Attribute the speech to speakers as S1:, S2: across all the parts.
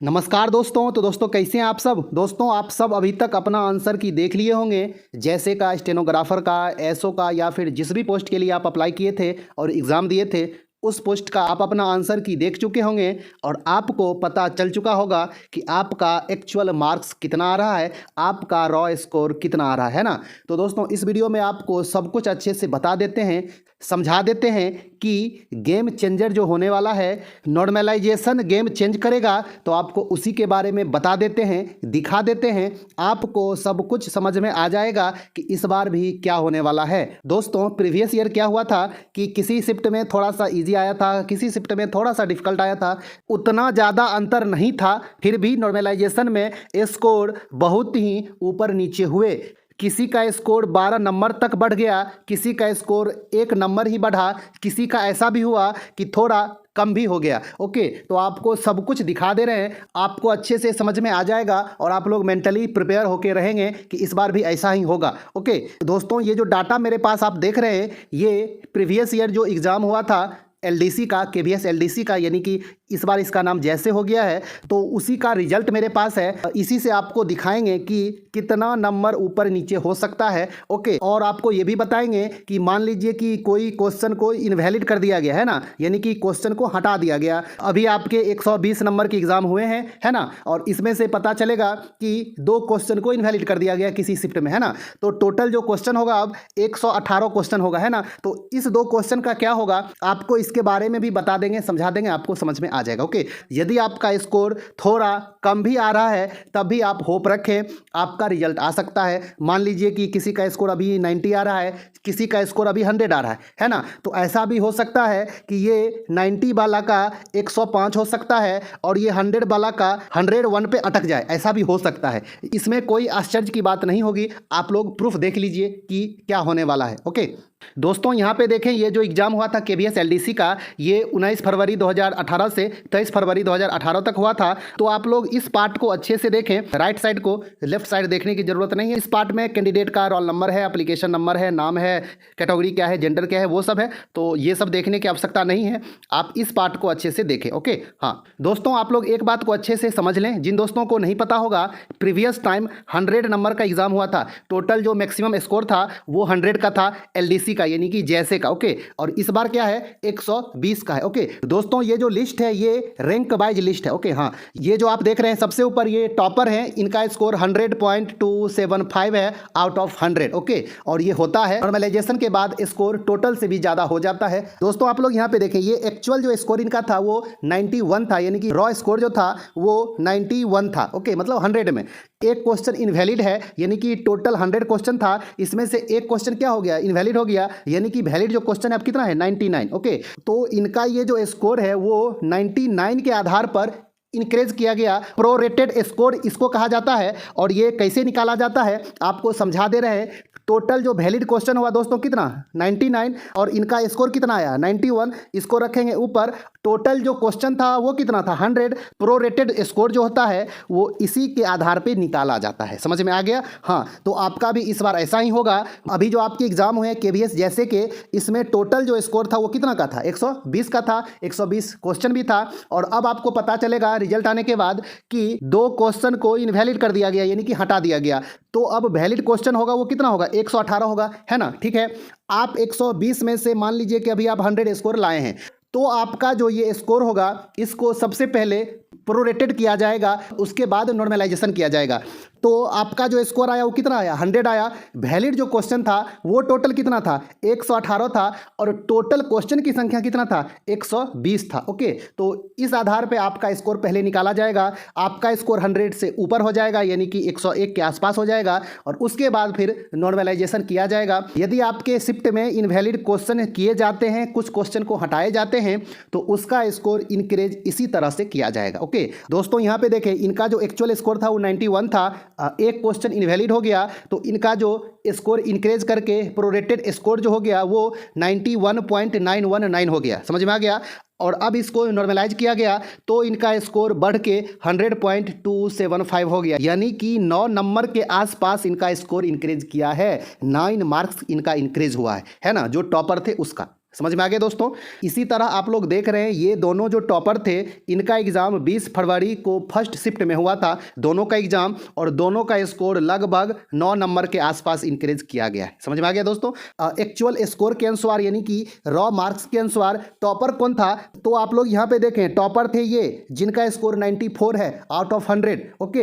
S1: नमस्कार दोस्तों। तो दोस्तों कैसे हैं आप सब। दोस्तों आप सब अभी तक अपना आंसर की देख लिए होंगे, जैसे का स्टेनोग्राफर का, एसओ का, या फिर जिस भी पोस्ट के लिए आप अप्लाई किए थे और एग्ज़ाम दिए थे उस पोस्ट का आप अपना आंसर की देख चुके होंगे और आपको पता चल चुका होगा कि आपका एक्चुअल मार्क्स कितना आ रहा है, आपका रॉ स्कोर कितना आ रहा है ना। तो दोस्तों इस वीडियो में आपको सब कुछ अच्छे से बता देते हैं, समझा देते हैं कि गेम चेंजर जो होने वाला है, नॉर्मलाइजेशन गेम चेंज करेगा, तो आपको उसी के बारे में बता देते हैं, दिखा देते हैं। आपको सब कुछ समझ में आ जाएगा कि इस बार भी क्या होने वाला है। दोस्तों प्रीवियस ईयर क्या हुआ था कि किसी शिफ्ट में थोड़ा सा इजी आया था, किसी शिफ्ट में थोड़ा सा डिफिकल्ट आया था, उतना ज़्यादा अंतर नहीं था, फिर भी नॉर्मलाइजेशन में स्कोर बहुत ही ऊपर नीचे हुए। किसी का स्कोर 12 नंबर तक बढ़ गया, किसी का स्कोर 1 नंबर ही बढ़ा, किसी का ऐसा भी हुआ कि थोड़ा कम भी हो गया। ओके, तो आपको सब कुछ दिखा दे रहे हैं, आपको अच्छे से समझ में आ जाएगा और आप लोग मेंटली प्रिपेयर होके रहेंगे कि इस बार भी ऐसा ही होगा। ओके दोस्तों, ये जो डाटा मेरे पास आप देख रहे हैं, ये प्रीवियस ईयर जो एग्ज़ाम हुआ था एलडीसी का, केवीएस एलडीसी का, यानी कि इस बार इसका नाम जैसे हो गया है, तो उसी का रिजल्ट मेरे पास है। इसी से आपको दिखाएंगे कि कितना नंबर ऊपर नीचे हो सकता है। ओके, और आपको ये भी बताएंगे कि मान लीजिए कि कोई क्वेश्चन को इनवैलिड कर दिया गया है ना, यानी कि क्वेश्चन को हटा दिया गया। अभी आपके 120 नंबर के एग्जाम हुए हैं, है ना, और इसमें से पता चलेगा कि 2 क्वेश्चन को इनवैलिड कर दिया गया किसी शिफ्ट में, है ना। तो टोटल जो क्वेश्चन होगा अब 118 क्वेश्चन होगा, है ना। तो इस 2 क्वेश्चन का क्या होगा आपको इसके बारे में भी बता देंगे, समझा देंगे, आपको समझ में आ जाएगा। ओके, यदि आपका स्कोर थोड़ा कम भी आ रहा है तब भी आप होप रखें, आपका रिजल्ट आ सकता है। मान लीजिए कि किसी का स्कोर अभी 90 आ रहा है, किसी का स्कोर अभी 100 आ रहा है ना, तो ऐसा भी हो सकता है कि ये 90 वाला का 105 हो सकता है और ये 100 वाला का 101 पे अटक जाए, ऐसा भी हो सकता है। इसमें कोई आश्चर्य की बात नहीं होगी, आप लोग प्रूफ देख लीजिए कि क्या होने वाला है। ओके दोस्तों, यहाँ पे देखें, ये जो एग्ज़ाम हुआ था केवीएस एलडीसी का, ये 19 फरवरी 2018 से 23 फरवरी 2018 तक हुआ था। तो आप लोग इस पार्ट को अच्छे से देखें, राइट साइड को, लेफ्ट साइड देखने की ज़रूरत नहीं है। इस पार्ट में कैंडिडेट का रोल नंबर है, एप्लीकेशन नंबर है, नाम है, कैटेगरी क्या है, जेंडर क्या है, वो सब है। तो ये सब देखने की आवश्यकता नहीं है, आप इस पार्ट को अच्छे से देखें। ओके हाँ दोस्तों, आप लोग एक बात को अच्छे से समझ लें, जिन दोस्तों को नहीं पता होगा, प्रीवियस टाइम 100 नंबर का एग्ज़ाम हुआ था। टोटल जो मैक्सिमम स्कोर था वो 100 का था एलडीसी का, यानी कि जैसे का। ओके, और इस बार क्या है 120 का है। ओके दोस्तों, ये जो लिस्ट है ये रैंक वाइज लिस्ट है। ओके हाँ, ये जो आप देख रहे हैं सबसे ऊपर ये टॉपर है, इनका स्कोर 100.275 है आउट ऑफ 100। ओके, और ये होता है नॉर्मलाइजेशन के बाद स्कोर टोटल से भी ज़्यादा हो जाता है। दोस्तों आप लोग यहाँ पे देखें, ये एक्चुअल जो स्कोर इनका था वो 91 था, यानी कि रॉ स्कोर जो था वो 91 था। ओके, मतलब 100 में एक क्वेश्चन इनवैलिड है, यानी कि टोटल 100 क्वेश्चन था, इसमें से एक क्वेश्चन क्या हो गया, इनवैलिड हो गया, यानी कि वैलिड जो क्वेश्चन है अब कितना है 99। ओके, तो इनका ये जो स्कोर है वो 99 के आधार पर इंक्रीज किया गया। प्रोरेटेड स्कोर इसको कहा जाता है, और ये कैसे निकाला जाता है आपको समझा दे रहे हैं। टोटल जो वैलिड क्वेश्चन हुआ दोस्तों कितना 99, और इनका स्कोर कितना आया 91, इसको रखेंगे ऊपर। टोटल जो क्वेश्चन था वो कितना था 100, प्रोरेटेड स्कोर जो होता है वो इसी के आधार पे निकाला जाता है। समझ में आ गया। हाँ, तो आपका भी इस बार ऐसा ही होगा। अभी जो आपके एग्जाम हुए केवीएस जैसे के, इसमें टोटल जो स्कोर था वो कितना का था 120 का था, 120 क्वेश्चन भी था। और अब आपको पता चलेगा रिजल्ट आने के बाद कि 2 क्वेश्चन को इनवैलिड कर दिया गया, यानी कि हटा दिया गया। तो अब वैलिड क्वेश्चन होगा वो कितना होगा 118 होगा, है ना। ठीक है, आप 120 में से मान लीजिए कि अभी आप 100 स्कोर लाए हैं, तो आपका जो ये स्कोर होगा इसको सबसे पहले प्रोरेटेड किया जाएगा, उसके बाद नॉर्मलाइजेशन किया जाएगा। तो आपका जो स्कोर आया वो कितना आया 100 आया। वैलिड जो क्वेश्चन था वो टोटल कितना था 118 था, और टोटल क्वेश्चन की संख्या कितना था 120 था। ओके, तो इस आधार पे आपका स्कोर पहले निकाला जाएगा। आपका स्कोर 100 से ऊपर हो जाएगा, यानी कि 101 के आसपास हो जाएगा, और उसके बाद फिर नॉर्मलाइजेशन किया जाएगा। यदि आपके शिफ्ट में इनवैलिड क्वेश्चन किए जाते हैं, कुछ क्वेश्चन को हटाए जाते हैं, तो उसका स्कोर इंक्रीज इसी तरह से किया जाएगा। ओके दोस्तों, यहाँ पे देखें, इनका जो एक्चुअल स्कोर था वो 91 था, एक क्वेश्चन इनवैलिड हो गया, तो इनका जो स्कोर इंक्रीज करके प्रोरेटेड स्कोर जो हो गया वो 91.919 हो गया। समझ में आ गया। और अब इसको नॉर्मलाइज किया गया तो इनका स्कोर बढ़ के 100.275 हो गया, यानी कि 9 नंबर के आसपास इनका स्कोर इंक्रीज किया है। 9 मार्क्स इनका इंक्रीज हुआ है ना, जो टॉपर थे उसका। समझ में आ गया दोस्तों। इसी तरह आप लोग देख रहे हैं ये दोनों जो टॉपर थे इनका एग्जाम 20 फरवरी को फर्स्ट शिफ्ट में हुआ था, दोनों का एग्जाम, और दोनों का स्कोर लगभग 9 नंबर के आसपास इंक्रीज किया गया है। समझ में आ गया दोस्तों। एक्चुअल स्कोर के अनुसार यानी कि रॉ मार्क्स के अनुसार टॉपर कौन था, तो आप लोग यहाँ पे देखें टॉपर थे ये जिनका स्कोर 94 है आउट ऑफ 100। ओके,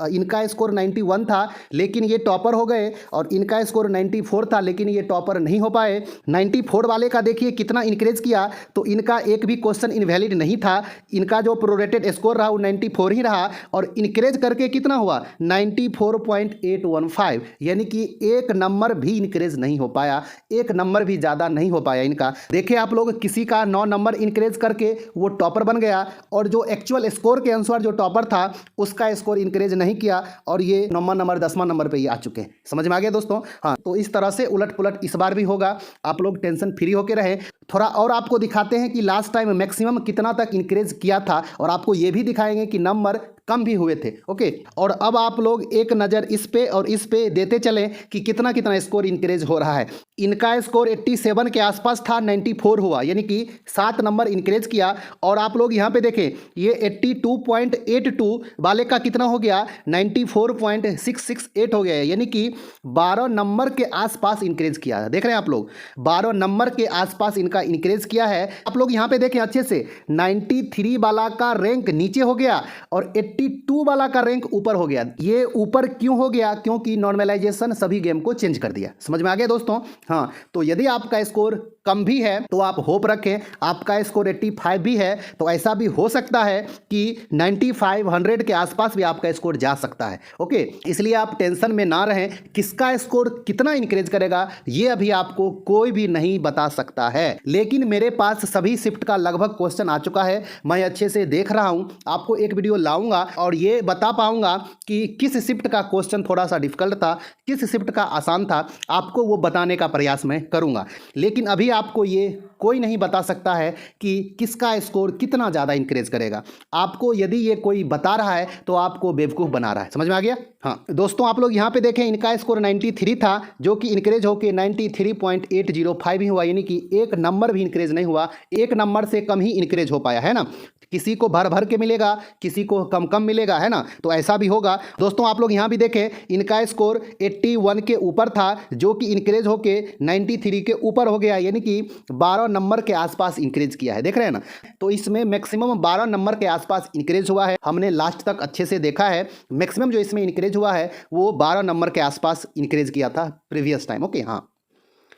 S1: इनका स्कोर 91 था लेकिन ये टॉपर हो गए, और इनका स्कोर 94 था लेकिन ये टॉपर नहीं हो पाए। 94 वाले का देखिए कितना इंक्रीज किया, तो इनका एक भी क्वेश्चन इनवैलिड नहीं था, इनका जो प्रोरेटेड स्कोर रहा वो 94 ही रहा, और इंक्रीज करके कितना हुआ 94.815, यानी कि एक नंबर भी इंक्रीज नहीं हो पाया, एक नंबर भी ज़्यादा नहीं हो पाया इनका। देखिए आप लोग, किसी का 9 नंबर इंक्रीज करके वो टॉपर बन गया, और जो एक्चुअल स्कोर के अनुसार जो टॉपर था उसका स्कोर इंक्रीज नहीं किया, और ये 9वां नंबर 10वां नंबर पे ही आ चुके हैं। समझ में आ गया दोस्तों। हाँ, तो इस तरह से उलट पुलट इस बार भी होगा, आप लोग टेंशन फ्री होकर रहे। थोड़ा और आपको दिखाते हैं कि लास्ट टाइम मैक्सिमम कितना तक इंक्रीज किया था, और आपको ये भी दिखाएंगे कि नंबर कम भी हुए थे। ओके, और अब आप लोग एक नज़र इस पे और इस पे देते चलें कि कितना कितना स्कोर इंक्रीज हो रहा है। इनका स्कोर 87 के आसपास था, 94 हुआ, यानी कि 7 नंबर इंक्रीज किया। और आप लोग यहाँ पे देखें ये 82.82 वाले का कितना हो गया 94.668 हो गया है, यानी कि 12 नंबर के आसपास इंक्रीज किया है। देख रहे हैं आप लोग, 12 नंबर के आसपास इनका इंक्रीज किया है। आप लोग यहाँ पे देखें अच्छे से, 93 वाला का रैंक नीचे हो गया और 82 वाला का रैंक ऊपर हो गया। ये ऊपर क्यों हो गया? क्योंकि नॉर्मलाइजेशन सभी गेम को चेंज कर दिया। समझ में आ गया दोस्तों। हाँ, तो यदि आपका स्कोर कम भी है तो आप होप रखें, आपका स्कोर 85 भी है तो ऐसा भी हो सकता है कि 95 100 के आसपास भी आपका स्कोर जा सकता है। ओके, इसलिए आप टेंशन में ना रहें, किसका स्कोर कितना इंक्रीज करेगा ये अभी आपको कोई भी नहीं बता सकता है। लेकिन मेरे पास सभी शिफ्ट का लगभग क्वेश्चन आ चुका है, मैं अच्छे से देख रहा हूं, आपको एक वीडियो लाऊंगा और ये बता पाऊंगा कि किस शिफ्ट का क्वेश्चन थोड़ा सा डिफिकल्ट था, किस शिफ्ट का आसान था, आपको वो बताने का प्रयास मैं करूंगा। लेकिन अभी आपको ये कोई नहीं बता सकता है कि किसका स्कोर कितना ज़्यादा इंक्रीज करेगा। आपको यदि ये कोई बता रहा है तो आपको बेवकूफ़ बना रहा है। समझ में आ गया। हाँ दोस्तों, आप लोग यहाँ पे देखें, इनका स्कोर 93 था जो कि इंक्रीज होकर 93.805 ही हुआ, यानी कि एक नंबर भी इंक्रीज नहीं हुआ, एक नंबर से कम ही इंक्रीज हो पाया है ना। किसी को भर भर के मिलेगा, किसी को कम कम मिलेगा, है ना, तो ऐसा भी होगा। दोस्तों आप लोग यहाँ भी देखें, इनका स्कोर 81 के ऊपर था जो कि इंक्रीज होके 93 के ऊपर हो गया, यानी कि 12 नंबर के आसपास इंक्रीज किया है। देख रहे हैं ना, तो इसमें मैक्सिमम 12 नंबर के आसपास इंक्रीज हुआ है। हमने लास्ट तक अच्छे से देखा है, मैक्सिमम जो इसमें इंक्रीज हुआ है वो 12 नंबर के आसपास इंक्रीज किया था प्रीवियस टाइम। ओके, हाँ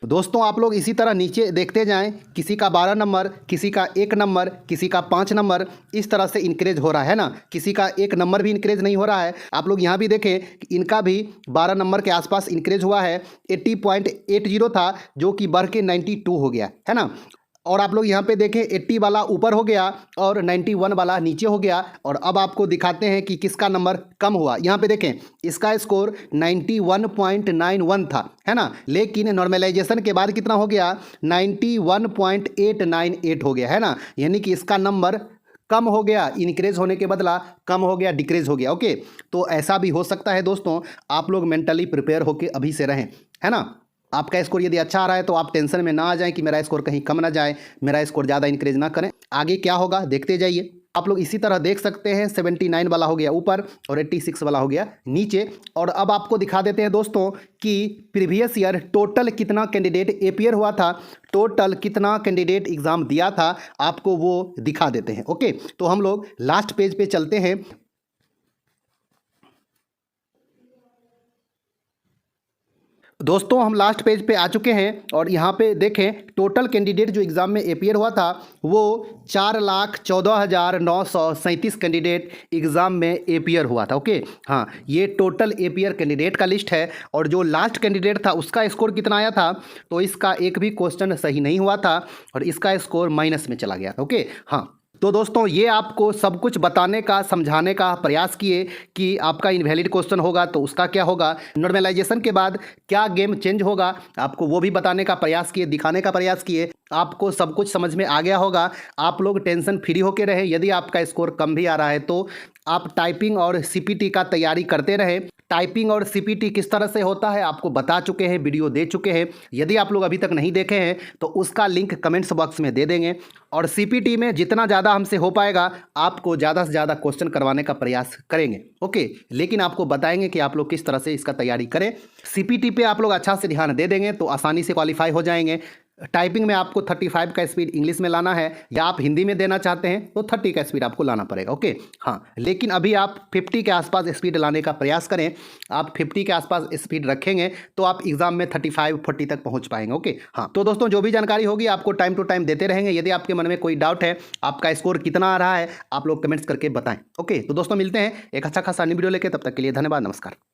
S1: दोस्तों, आप लोग इसी तरह नीचे देखते जाएं, किसी का 12 नंबर, किसी का 1 नंबर, किसी का 5 नंबर, इस तरह से इंक्रीज हो रहा है ना। किसी का 1 नंबर भी इंक्रीज नहीं हो रहा है। आप लोग यहाँ भी देखें कि इनका भी 12 नंबर के आसपास इंक्रीज हुआ है, 80.80 था जो कि बढ़ के 92 हो गया है ना। और आप लोग यहाँ पे देखें 80 वाला ऊपर हो गया और 91 वाला नीचे हो गया। और अब आपको दिखाते हैं कि किसका नंबर कम हुआ। यहाँ पे देखें, इसका स्कोर 91.91 था, है ना, लेकिन नॉर्मलाइजेशन के बाद कितना हो गया 91.898 हो गया, है ना, यानी कि इसका नंबर कम हो गया, इंक्रीज होने के बदला कम हो गया, डिक्रीज हो गया। ओके, तो ऐसा भी हो सकता है दोस्तों, आप लोग मेंटली प्रिपेयर होकर अभी से रहें, है ना। आपका स्कोर यदि अच्छा आ रहा है तो आप टेंशन में ना आ जाएं कि मेरा स्कोर कहीं कम ना जाए, मेरा स्कोर ज़्यादा इंक्रीज ना करें। आगे क्या होगा देखते जाइए। आप लोग इसी तरह देख सकते हैं, 79 वाला हो गया ऊपर और 86 वाला हो गया नीचे। और अब आपको दिखा देते हैं दोस्तों कि प्रीवियस ईयर टोटल कितना कैंडिडेट एपियर हुआ था, टोटल कितना कैंडिडेट एग्ज़ाम दिया था, आपको वो दिखा देते हैं। ओके, तो हम लोग लास्ट पेज पे चलते हैं। दोस्तों हम लास्ट पेज पे आ चुके हैं और यहाँ पे देखें, टोटल कैंडिडेट जो एग्ज़ाम में एपियर हुआ था वो 4,14,937 कैंडिडेट एग्ज़ाम में एपियर हुआ था। ओके, हाँ, ये टोटल एपियर कैंडिडेट का लिस्ट है। और जो लास्ट कैंडिडेट था उसका स्कोर कितना आया था, तो इसका एक भी क्वेश्चन सही नहीं हुआ था और इसका स्कोर माइनस में चला गया। ओके, हाँ, तो दोस्तों ये आपको सब कुछ बताने का, समझाने का प्रयास किए कि आपका इनवैलिड क्वेश्चन होगा तो उसका क्या होगा, नॉर्मलाइजेशन के बाद क्या गेम चेंज होगा, आपको वो भी बताने का प्रयास किए, दिखाने का प्रयास किए। आपको सब कुछ समझ में आ गया होगा। आप लोग टेंशन फ्री होकर रहे। यदि आपका स्कोर कम भी आ रहा है तो आप टाइपिंग और CPT का तैयारी करते रहें। टाइपिंग और सीपीटी किस तरह से होता है आपको बता चुके हैं, वीडियो दे चुके हैं। यदि आप लोग अभी तक नहीं देखे हैं तो उसका लिंक कमेंट्स बॉक्स में दे देंगे। और सीपीटी में जितना ज़्यादा हमसे हो पाएगा आपको ज़्यादा से ज़्यादा क्वेश्चन करवाने का प्रयास करेंगे, ओके। लेकिन आपको बताएंगे कि आप लोग किस तरह से इसका तैयारी करें। सीपीटी पे आप लोग अच्छा से ध्यान दे देंगे तो आसानी से क्वालिफाई हो जाएंगे। टाइपिंग में आपको 35 का स्पीड इंग्लिश में लाना है, या आप हिंदी में देना चाहते हैं तो 30 का स्पीड आपको लाना पड़ेगा, ओके। हाँ, लेकिन अभी आप 50 के आसपास स्पीड लाने का प्रयास करें। आप 50 के आसपास स्पीड रखेंगे तो आप एग्जाम में 35-40 तक पहुंच पाएंगे, ओके। हाँ, तो दोस्तों जो भी जानकारी होगी आपको टाइम टू टाइम देते रहेंगे। यदि आपके मन में कोई डाउट है, आपका स्कोर कितना आ रहा है, आप लोग कमेंट्स करके बताएं, ओके। तो दोस्तों मिलते हैं एक अच्छा खासा न्यू वीडियो लेके, तब तक के लिए धन्यवाद, नमस्कार।